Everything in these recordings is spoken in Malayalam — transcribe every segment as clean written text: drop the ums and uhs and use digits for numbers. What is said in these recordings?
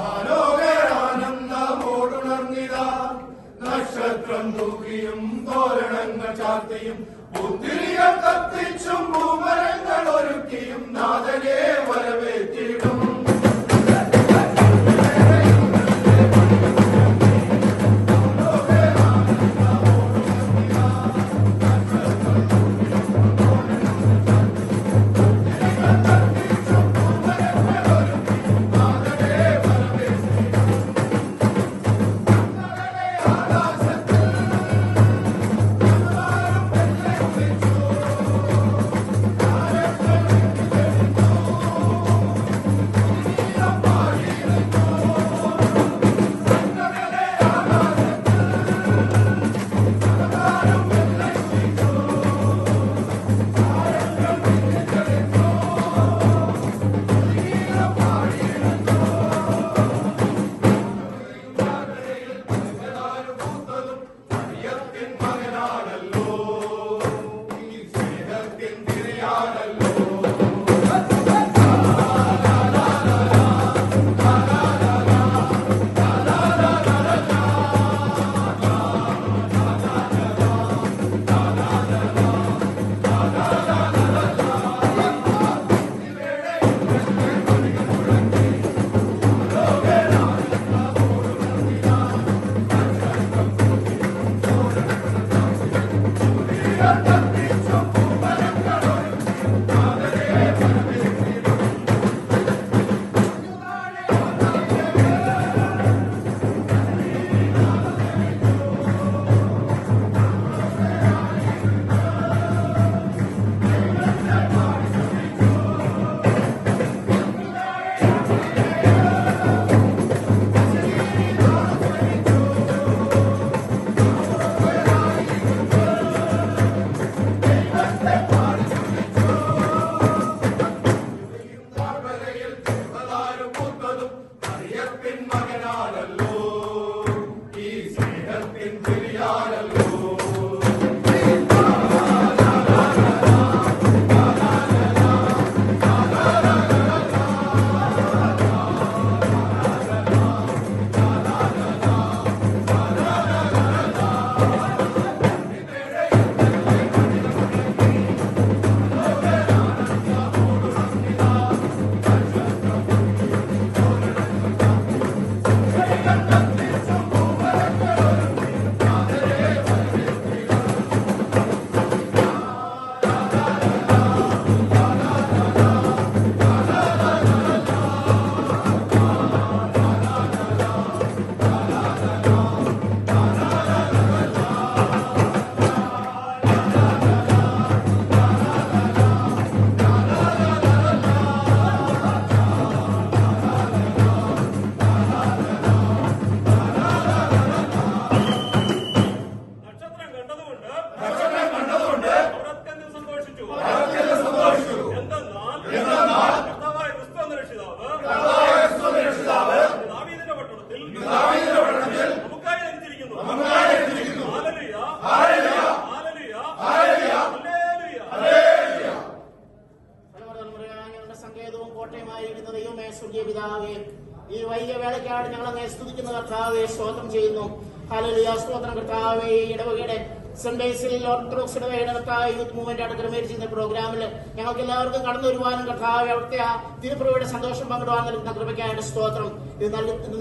ആലോകരാനന്ദമോടുണർന്നിതാ നക്ഷത്രം തൂക്കിയും തോരണങ്ങൾ ചാർത്തിയും പുത്തിരികൾ കത്തിച്ചും പൂമരങ്ങൾ ഒരുക്കിയും നാഥനെ വരവേറ്റിടും. ഈ വൈകിയ വേളയ്ക്കാണ് ഞങ്ങൾ അങ്ങനെ സ്തുതിക്കുന്ന കർത്താവെ സ്തോത്രം ചെയ്യുന്നു. ഹല്ലേലൂയ, സ്തോത്രം കർത്താവെ. ഇടവകയുടെ സെന്റ് ബേസിൽ ഓർത്തഡോക്സ് ഇടവകയുടെ കർത്താവ് യൂത്ത് മൂവ്മെന്റ് ക്രമീകരിച്ചിരുന്ന പ്രോഗ്രാമിൽ ഞങ്ങൾക്ക് എല്ലാവർക്കും കടന്നു വരുവാനും കർത്താവെ അവിടുത്തെ ആ തിരുപ്രഭയുടെ സന്തോഷം പങ്കിടുവാൻ നൽകുന്ന കൃപയ്ക്കായിട്ട് സ്തോത്രം. ഇത്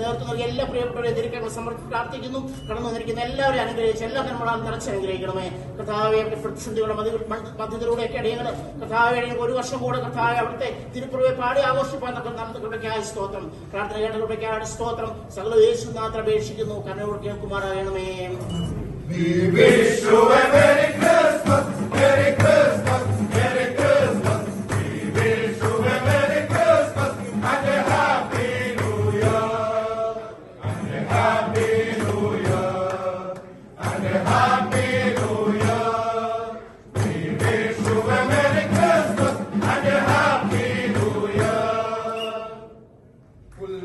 നേതൃത്വം നൽകിയ എല്ലാ പ്രിയപ്പെട്ടവരെ തിരിക്കാൻ സമർപ്പിച്ച് പ്രാർത്ഥിക്കുന്നു. കടന്നു വന്നിരിക്കുന്ന എല്ലാവരെയും അനുഗ്രഹിച്ച് എല്ലാ നമ്മളാൽ നിറച്ചനുഗ്രഹിക്കണമേ കർത്താവെ. പ്രതിസന്ധികളുടെ മധ്യത്തിലൂടെയൊക്കെ അടിയങ്ങൾ കർത്താവെ ഒരു വർഷം കൂടെ കർത്താവെ അവിടുത്തെ തിരുപ്രഭയെ പാടി ആഘോഷിപ്പാൻ നടന്ന കൃപയ്ക്കായ സ്തോത്രം. പ്രാർത്ഥന കേട്ട കൃപയ്ക്കായ സ്തോത്രം. സകല യേശുനാഥൻ അപേക്ഷിക്കുന്നു. Kannur കേൾക്കുമാറാകണമേ. We wish you a Merry Christmas, Merry Christmas, Merry Christmas. We wish you a Merry Christmas and a Happy New Year, and a Happy New Year, and a Happy New Year. We wish you a Merry Christmas and a Happy New Year. Full